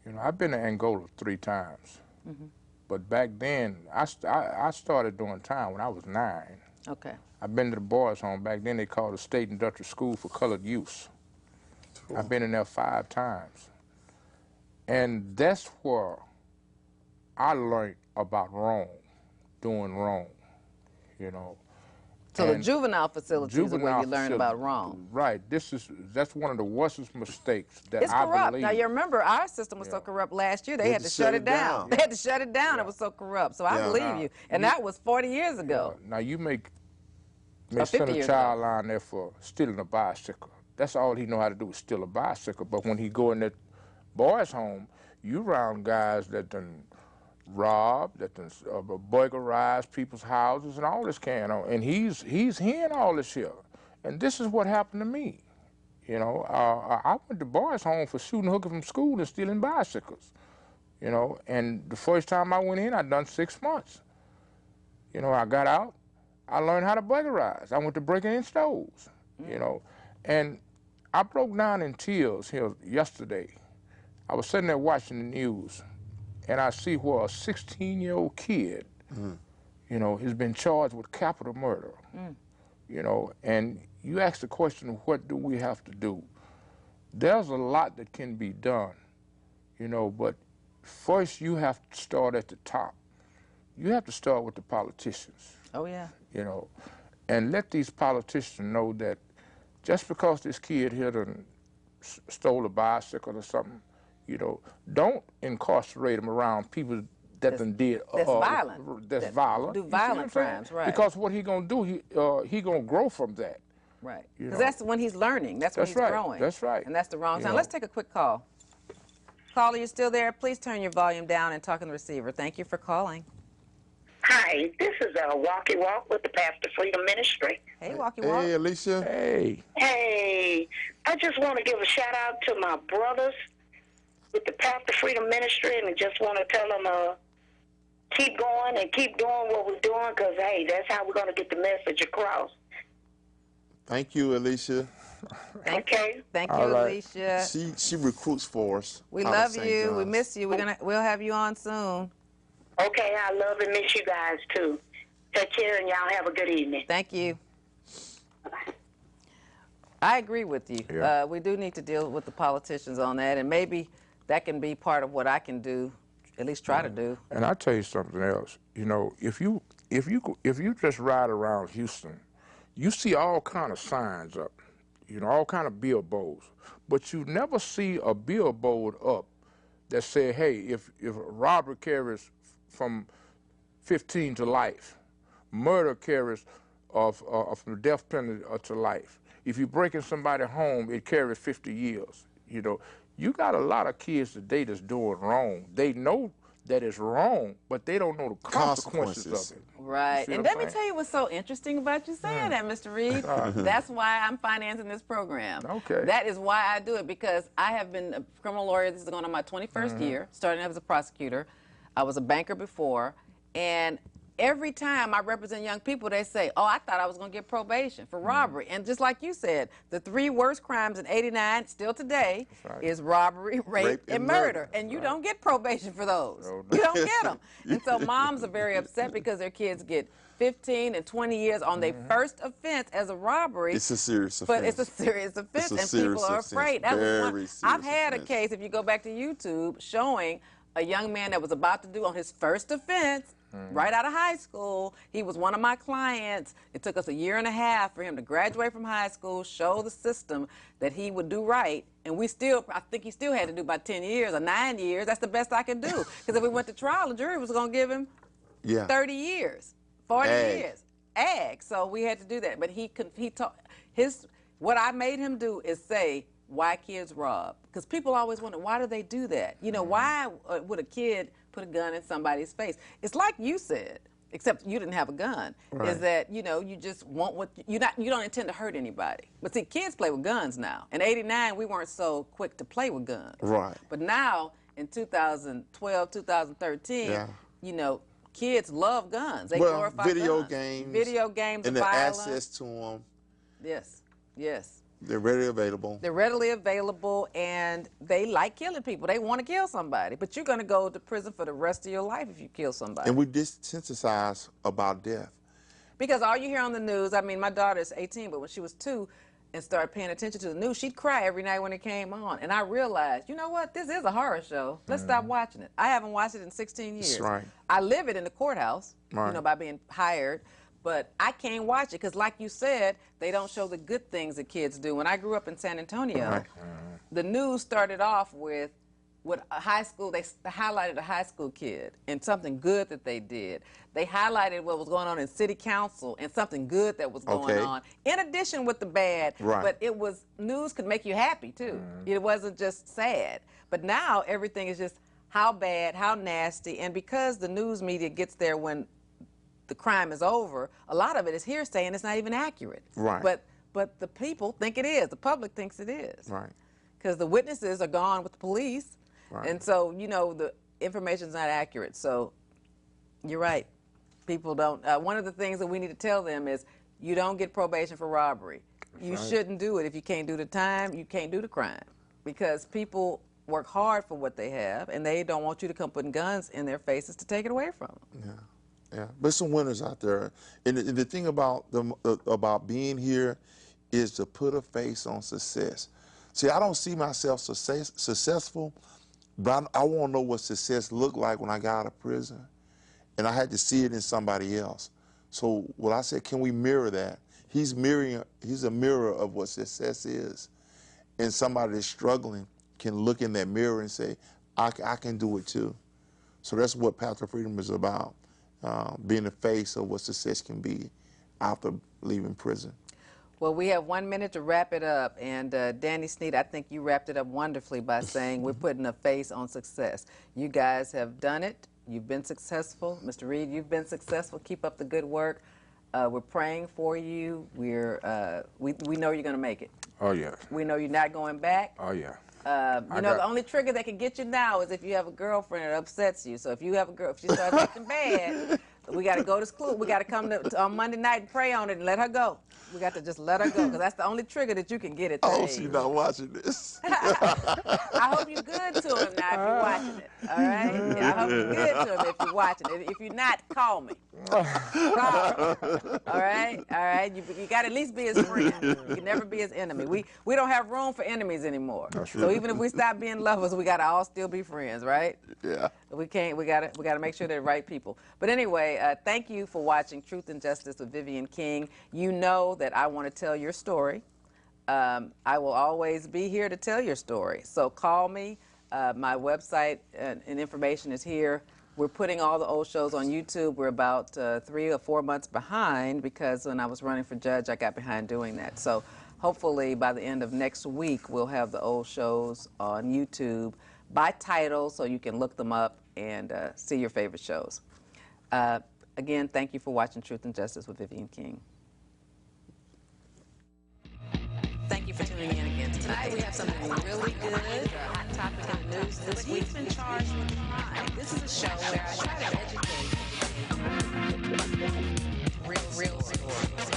You know, I've been to Angola 3 times. But back then, I started doing time when I was 9. Okay. I've been to the boys' home. Back then, they called it State Industrial School for Colored Youth. Cool. I've been in there 5 times. And that's where I learned about wrong, doing wrong, you know. So the juvenile facilities is where you learn about wrong. Right. That's one of the worstest mistakes that It's I corrupt. believe. Now you remember our system was so corrupt last year. They had to shut it down. They had to shut it down. It was so corrupt. So I believe you. And that was 40 years ago. Now you may send a child line there for stealing a bicycle. That's all he know how to do is steal a bicycle. But when he go in that boys' home, you around guys that done robbed, that done burglarized people's houses and all this can on. And he's hearing all this here. And this is what happened to me. You know, I went to boys' home for shooting hooker from school and stealing bicycles. You know, and the first time I went in, I done 6 months. You know, I got out, I learned how to burglarize. I went to breaking in stoves, you know. And I broke down in tears here yesterday. I was sitting there watching the news, and I see where a 16-year-old kid, you know, has been charged with capital murder, you know. And you ask the question, what do we have to do? There's a lot that can be done, you know, but first you have to start at the top. You have to start with the politicians. Oh, yeah. You know, and let these politicians know that just because this kid here done stole a bicycle or something, you know, don't incarcerate him around people that done did that's violent. That's violent. Do violent crimes, right? Because what he gonna do, he gonna grow from that. Right. Because that's when he's learning. That's when he's growing. That's right. And that's the wrong time. Let's take a quick call. Caller, you still there? Please turn your volume down and talk on the receiver. Thank you for calling. Hi, this is Walkie Walk with the Pastor Freedom Ministry. Hey, Walkie Walk. Hey, Alicia. Hey. Hey, I just want to give a shout out to my brothers with the Pastor Freedom Ministry, and I just want to tell them keep going and keep doing what we're doing, because, hey, that's how we're going to get the message across. Thank you, Alicia. Thank you, Alicia. She recruits for us. We love you. We miss you. We'll have you on soon. Okay, I love and miss you guys, too. Take care, and y'all have a good evening. Thank you. Bye-bye. I agree with you. Yeah. We do need to deal with the politicians on that, and maybe that can be part of what I can do, at least try to do. And I'll tell you something else. You know, if you just ride around Houston, you see all kind of signs up, you know, all kind of billboards, but you never see a billboard up that say, hey, if robbery carries from 15 to life, murder carries from death penalty to life. If you break in somebody's home, it carries 50 years. You know, you got a lot of kids today that's doing wrong. They know that it's wrong, but they don't know the consequences of it. Right. And let me tell you what's so interesting about you saying that, Mr. Reed. That's why I'm financing this program. Okay. That is why I do it, because I have been a criminal lawyer. This is going on my 21st year, starting as a prosecutor. I was a banker before, and every time I represent young people, they say, oh, I thought I was going to get probation for robbery. And just like you said, the 3 worst crimes in '89, still today, is robbery, rape and murder. And you don't get probation for those. No. You don't get them. And so moms are very upset because their kids get 15 and 20 years on their first offense as a robbery. It's a serious offense. But it's a serious offense, and people are afraid. I've had a case, if you go back to YouTube, showing a young man that was about to do on his first offense, right out of high school. He was one of my clients. It took us 1.5 years for him to graduate from high school, show the system that he would do right. And I think he still had to do about 10 years or 9 years. That's the best I could do. Because if we went to trial, the jury was going to give him 30 years, 40 years. So we had to do that. But what I made him do is say, why kids rob. Because people always wonder, why do they do that? You know, why would a kid put a gun in somebody's face? It's like you said, except you didn't have a gun, is that, you know, you just want what, you don't intend to hurt anybody. But see, kids play with guns now. In '89, we weren't so quick to play with guns. Right. But now, in 2012, 2013, you know, kids love guns. They glorify video guns. games, and the violence. access to them. Yes, yes. They're readily available. They're readily available, and they like killing people. They want to kill somebody, but you're going to go to prison for the rest of your life if you kill somebody. And we desensitize about death. Because all you hear on the news, I mean, my daughter's 18, but when she was 2 and started paying attention to the news, she'd cry every night when it came on. And I realized, you know what, this is a horror show. Let's stop watching it. I haven't watched it in 16 years. That's right. I live it in the courthouse, Right. you know, by being hired. But I can't watch it because, like you said, they don't show the good things that kids do. When I grew up in San Antonio, the news started off with a high school. They highlighted a high school kid and something good that they did. They highlighted what was going on in city council and something good that was going on. In addition with the bad, but it was, news could make you happy too. It wasn't just sad. But now everything is just how bad, how nasty, and because the news media gets there when the crime is over, a lot of it is hearsay and it's not even accurate. Right. But the people think it is. The public thinks it is. Right. Because the witnesses are gone with the police. Right. And so, you know, the information's not accurate. So you're right. People don't, one of the things that we need to tell them is you don't get probation for robbery. You shouldn't do it. If you can't do the time, you can't do the crime. Because people work hard for what they have and they don't want you to come putting guns in their faces to take it away from them. Yeah. Yeah, but some winners out there, and the thing about about being here is to put a face on success. See, I don't see myself successful, but I want to know what success looked like when I got out of prison, and I had to see it in somebody else. So, what I said, can we mirror that? He's a mirror of what success is, and somebody that's struggling can look in that mirror and say, I can do it too. So that's what Path to Freedom is about. Being the face of what success can be after leaving prison. Well, we have 1 minute to wrap it up, and Danny Sneed, I think you wrapped it up wonderfully by saying we're putting a face on success. You guys have done it. You've been successful. Mr. Reed, you've been successful. Keep up the good work. We're praying for you. We know you're going to make it. Oh, yeah. We know you're not going back. Oh, yeah. You know, the only trigger that can get you now is if you have a girlfriend that upsets you. So if you have a girl, if she starts acting bad, we got to go to school. We got to come on Monday night and pray on it and let her go. We got to just let her go because that's the only trigger that you can get at that Oh, age. she's not watching this. I hope you're good to him now if you're watching it. All right? Yeah, I hope you're good to him if you're watching it. If you're not, call me. Call me. All right? All right? You got to at least be his friend. You can never be his enemy. We don't have room for enemies anymore. So even if we stop being lovers, we got to all still be friends, right? Yeah. We can't. We got to make sure they're the right people. But anyway, thank you for watching Truth and Justice with Vivian King. You know that I want to tell your story. I will always be here to tell your story. So call me. My website and information is here. We're putting all the old shows on YouTube. We're about 3 or 4 months behind because when I was running for judge, I got behind doing that. So hopefully by the end of next week, we'll have the old shows on YouTube by title so you can look them up and see your favorite shows. Again, thank you for watching Truth and Justice with Vivian King. Thank you for tuning in again. Tonight we have something really good, a hot topic in the news this week. He's been charged with crime. This is a show where I try to educate real stories.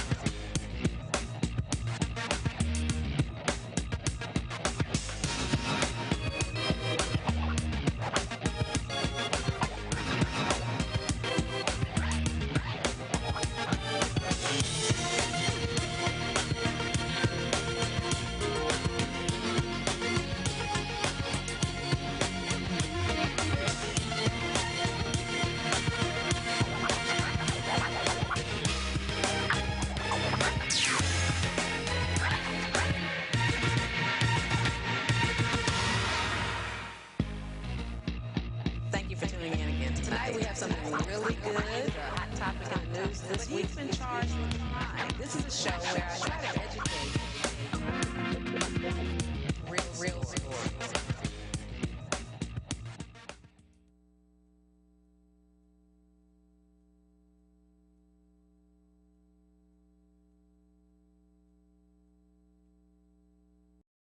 Tonight we have something really good, a hot topic in the news this week. He's been charged with crime. This is a show where